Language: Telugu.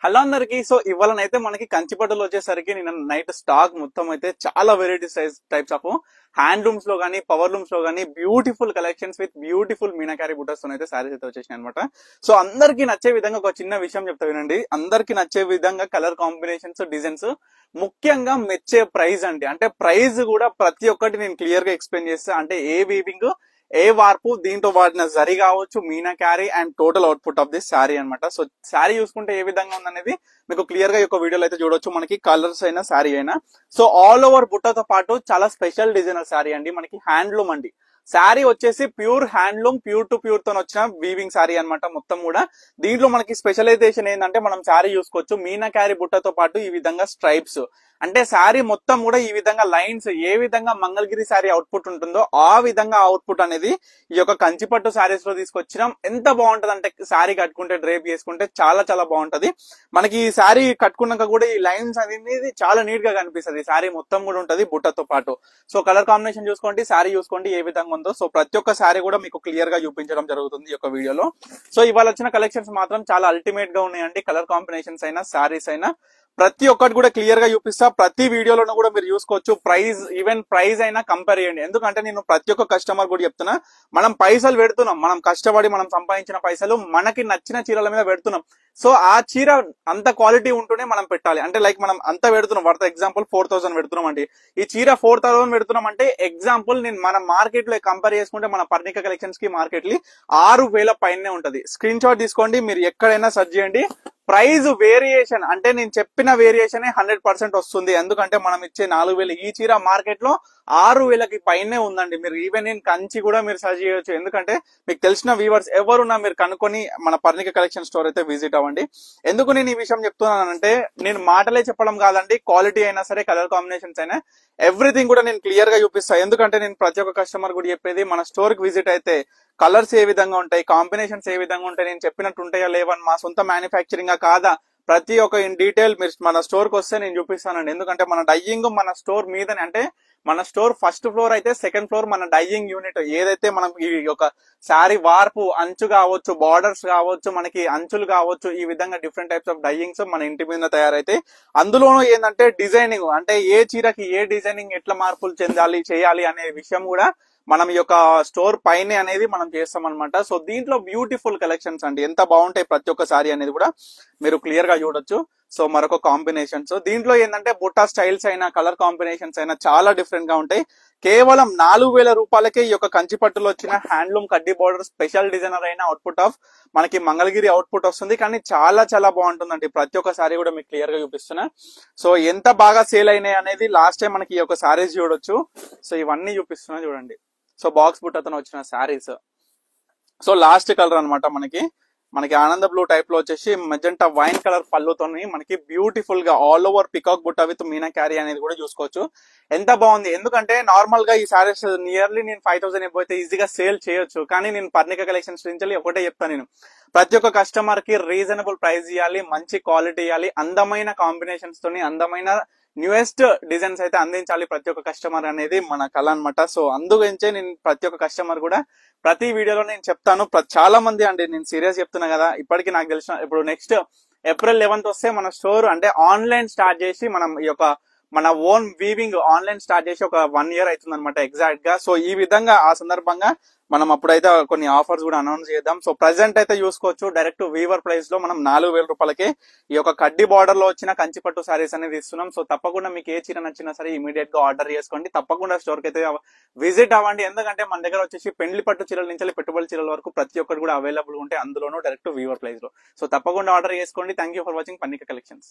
హలో అందరికి. సో ఇవాళనైతే మనకి కంచిపట్టులో వచ్చేసరికి నేను నైట్ స్టాక్ మొత్తం అయితే చాలా వెరైటీ టైప్స్ ఆఫ్ హ్యాండ్లూమ్స్ లో గానీ పవర్ లూమ్స్ లో గానీ beautiful collections with beautiful meenakari బుటర్స్ తో అయితే సారీస్ అయితే వచ్చేసాయి అనమాట. సో అందరికి నచ్చే విధంగా ఒక చిన్న విషయం చెప్తా వినండి. అందరికి నచ్చే విధంగా కలర్ కాంబినేషన్స్, డిజైన్స్, ముఖ్యంగా మెచ్చే ప్రైస్ అండి. అంటే ప్రైస్ కూడా ప్రతి ఒక్కటి నేను క్లియర్ గా ఎక్స్ప్లెయిన్ చేస్తా. అంటే ఏ వీవింగ్, ఏ వార్పు, దీంతో వాడిన జరి కావచ్చు, Meena carry and total output of this sari అనమాట. సో శారీ చూసుకుంటే ఏ విధంగా ఉందనేది మీకు క్లియర్ గా ఈ వీడియోలో అయితే చూడొచ్చు. మనకి కలర్స్ అయినా శారీ అయినా. సో ఆల్ ఓవర్ బుట్టతో పాటు చాలా స్పెషల్ డిజైనర్ శారీ అండి. మనకి హ్యాండ్లూమ్ అండి. శారీ వచ్చేసి pure handloom, pure to pure తో వచ్చిన వీవింగ్ శారీ అనమాట మొత్తం కూడా. దీంట్లో మనకి స్పెషలైజేషన్ ఏంటంటే మనం శారీ చూసుకోవచ్చు మీనా క్యారీ బుట్టతో పాటు ఈ విధంగా స్ట్రైప్స్, అంటే శారీ మొత్తం కూడా ఈ విధంగా లైన్స్, ఏ విధంగా మంగళగిరి శారీ అవుట్పుట్ ఉంటుందో ఆ విధంగా అవుట్పుట్ అనేది ఈ యొక్క కంచిపట్టు శారీస్ లో తీసుకొచ్చినాం. ఎంత బాగుంటది అంటే శారీ కట్టుకుంటే, డ్రేప్ చేసుకుంటే చాలా చాలా బాగుంటది. మనకి ఈ శారీ కట్టుకున్నాక కూడా ఈ లైన్స్ అనేది చాలా నీట్ గా కనిపిస్తుంది. శారీ మొత్తం కూడా ఉంటది బుట్టతో పాటు. సో కలర్ కాంబినేషన్ చూసుకోండి, శారీ చూసుకోండి ఏ విధంగా ఉందో. సో ప్రతి ఒక్క శారీ కూడా మీకు క్లియర్ గా చూపించడం జరుగుతుంది ఈ యొక్క వీడియోలో. సో ఇవాళ వచ్చిన కలెక్షన్స్ మాత్రం చాలా అల్టిమేట్ గా ఉన్నాయండి. కలర్ కాంబినేషన్స్ అయినా, శారీస్ అయినా ప్రతి ఒక్కటి కూడా క్లియర్ గా చూపిస్తా. ప్రతి వీడియోలోనూ కూడా మీరు చూసుకోవచ్చు. ప్రైస్, ఈవెన్ ప్రైస్ అయినా కంపేర్ చేయండి. ఎందుకంటే నేను ప్రతి ఒక్క కస్టమర్ కూడా చెప్తున్నా, మనం పైసలు పెడుతున్నాం, మనం కష్టపడి మనం సంపాదించిన పైసలు మనకి నచ్చిన చీరల మీద పెడుతున్నాం. సో ఆ చీర అంత క్వాలిటీ ఉంటూనే మనం పెట్టాలి. అంటే లైక్ మనం అంత పెడుతున్నాం, వర్త్ ఎగ్జాంపుల్ 4000 పెడుతున్నాం అండి. ఈ చీర 4000 పెడుతున్నాం అంటే ఎగ్జాంపుల్ నేను మన మార్కెట్ లో కంపేర్ చేసుకుంటే మన పర్ణిక కలెక్షన్స్ కి మార్కెట్ లి 6000 పైనే ఉంటది. స్క్రీన్ షాట్ తీసుకోండి, మీరు ఎక్కడైనా సెర్చ్ చేయండి. ప్రైజ్ వేరియేషన్ అంటే నేను చెప్పిన వేరియేషన్ 100% వస్తుంది. ఎందుకంటే మనం ఇచ్చే 4000 ఈ చీర మార్కెట్ లో 6000కి పైనే ఉందండి. మీరు ఈవెన్ నేను కంచి కూడా మీరు సర్చ్ చేయొచ్చు. ఎందుకంటే మీకు తెలిసిన వ్యూవర్స్ ఎవరున్నా మీరు కనుక్కొని మన పర్ణిక కలెక్షన్ స్టోర్ అయితే విజిట్ అవ్వండి. ఎందుకు నేను ఈ విషయం చెప్తున్నానంటే, నేను మాటలే చెప్పడం కాదండి, క్వాలిటీ అయినా సరే, కలర్ కాంబినేషన్స్ అయినా ఎవ్రీథింగ్ కూడా నేను క్లియర్ గా చూపిస్తాను. ఎందుకంటే నేను ప్రతి ఒక్క కస్టమర్ కూడా చెప్పేది, మన స్టోర్ కి విజిట్ అయితే కలర్స్ ఏ విధంగా ఉంటాయి, కాంబినేషన్స్ ఏ విధంగా ఉంటాయి, నేను చెప్పినట్టు ఉంటాయా లేవని, మా సొంత మ్యానుఫ్యాక్చరింగ్ కాదా, ప్రతి ఒక్క ఇన్ డీటెయిల్ మీరు మన స్టోర్ కి వస్తే నేను చూపిస్తానండి. ఎందుకంటే మన డైయింగ్ మన స్టోర్ మీదనే, అంటే మన స్టోర్ ఫస్ట్ ఫ్లోర్ అయితే సెకండ్ ఫ్లోర్ మన డైయింగ్ యూనిట్. ఏదైతే మనం ఈ యొక్క శారీ వార్పు, అంచు కావచ్చు, బార్డర్స్ కావచ్చు, మనకి అంచులు కావచ్చు, ఈ విధంగా డిఫరెంట్ టైప్స్ ఆఫ్ డైయింగ్స్ మన ఇంటి మీద తయారైతే, అందులోనూ ఏంటంటే డిజైనింగ్, అంటే ఏ చీరకి ఏ డిజైనింగ్ ఎట్లా మార్పులు చెందాలి, చేయాలి అనే విషయం కూడా మనం ఈ యొక్క స్టోర్ పైనే అనేది మనం చేస్తాం అనమాట. సో దీంట్లో బ్యూటిఫుల్ కలెక్షన్స్ అండి, ఎంత బాగుంటాయి ప్రతి ఒక్క సారీ అనేది కూడా మీరు క్లియర్ గా చూడొచ్చు. సో మరొక కాంబినేషన్స్ దీంట్లో ఏంటంటే బుట్టా స్టైల్స్ అయినా, కలర్ కాంబినేషన్స్ అయినా చాలా డిఫరెంట్ గా ఉంటాయి. కేవలం 4000 రూపాయలకే ఈ యొక్క కంచిపట్టులో వచ్చిన హ్యాండ్లూమ్ కడ్డీ బోర్డర్ స్పెషల్ డిజైనర్ అయిన అవుట్పుట్ ఆఫ్ మనకి మంగళగిరి అవుట్పుట్ వస్తుంది. కానీ చాలా చాలా బాగుంటుందండి. ప్రతి ఒక్క సారీ కూడా మీకు క్లియర్ గా చూపిస్తున్నా. సో ఎంత బాగా సేల్ అయినాయి అనేది లాస్ట్ టైం మనకి ఈ యొక్క సారీస్ చూడొచ్చు. సో ఇవన్నీ చూపిస్తున్నా చూడండి. సో బాక్స్ బుట్టతో వచ్చిన శారీస్. సో లాస్ట్ కలర్ అనమాట మనకి ఆనంద బ్లూ టైప్ లో వచ్చేసి మెజెంటా వైన్ కలర్ పళ్ళుతో మనకి బ్యూటిఫుల్ గా ఆల్ ఓవర్ పికాక్ బుట్ట విత్ మీనా క్యారీ అనేది కూడా చూసుకోవచ్చు. ఎంత బాగుంది. ఎందుకంటే నార్మల్ గా ఈ సారీస్ నియర్లీ నేను 5000 అయిపోతే ఈజీగా సేల్ చేయొచ్చు. కానీ నేను పర్ణిక కలెక్షన్స్ నుంచి ఒకటే చెప్తాను, నేను ప్రతి ఒక్క కస్టమర్ కి రీజనబుల్ ప్రైస్ ఇవ్వాలి, మంచి క్వాలిటీ ఇవ్వాలి, అందమైన కాంబినేషన్స్ తోని అందమైన న్యూయెస్ట్ డిజైన్స్ అయితే అందించాలి ప్రతి ఒక్క కస్టమర్ అనేది మన కళ అనమాట. సో అందుగురించే నేను ప్రతి ఒక్క కస్టమర్ కూడా ప్రతి వీడియోలో నేను చెప్తాను. చాలా మంది అండి, నేను సీరియస్ చెప్తున్నా కదా, ఇప్పటికీ నాకు తెలిసిన, ఇప్పుడు నెక్స్ట్ ఏప్రిల్ 11th వస్తే మన స్టోర్ అంటే ఆన్లైన్ స్టార్ట్ చేసి మనం ఈ యొక్క మన ఓన్ వీవింగ్ ఆన్లైన్ స్టార్ట్ చేసి ఒక 1 year అవుతుంది అనమాట ఎగ్జాక్ట్ గా. సో ఈ విధంగా ఆ సందర్భంగా మనం అప్పుడైతే కొన్ని ఆఫర్స్ కూడా అనౌన్స్ చేద్దాం. సో ప్రెసెంట్ అయితే చూసుకోవచ్చు, డైరెక్ట్ వీవర్ ప్రైస్ లో మనం 4000 రూపాయలకే ఈ యొక్క కడ్డీ బార్డర్ లో వచ్చిన కంచిపట్టు సారీస్ అనేది ఇస్తున్నాం. సో తప్పకుండా మీకు ఏ చీర నచ్చినా సరే ఇమీడియట్ గా ఆర్డర్ చేసుకోండి. తప్పకుండా స్టోర్ కి అయితే విజిట్ అవ్వండి. ఎందుకంటే మన దగ్గర వచ్చేసి పెండ్లి పట్టు చీరల నుంచి పెట్టుబడి చీరల వరకు ప్రతి ఒక్కటి కూడా అవైలబుల్ ఉంటాయి, అందులోనూ డైరెక్ట్ వీవర్ ప్రైస్ లో. సో తప్పకుండా ఆర్డర్ చేసుకోండి. Thank you for watching Parnika collections.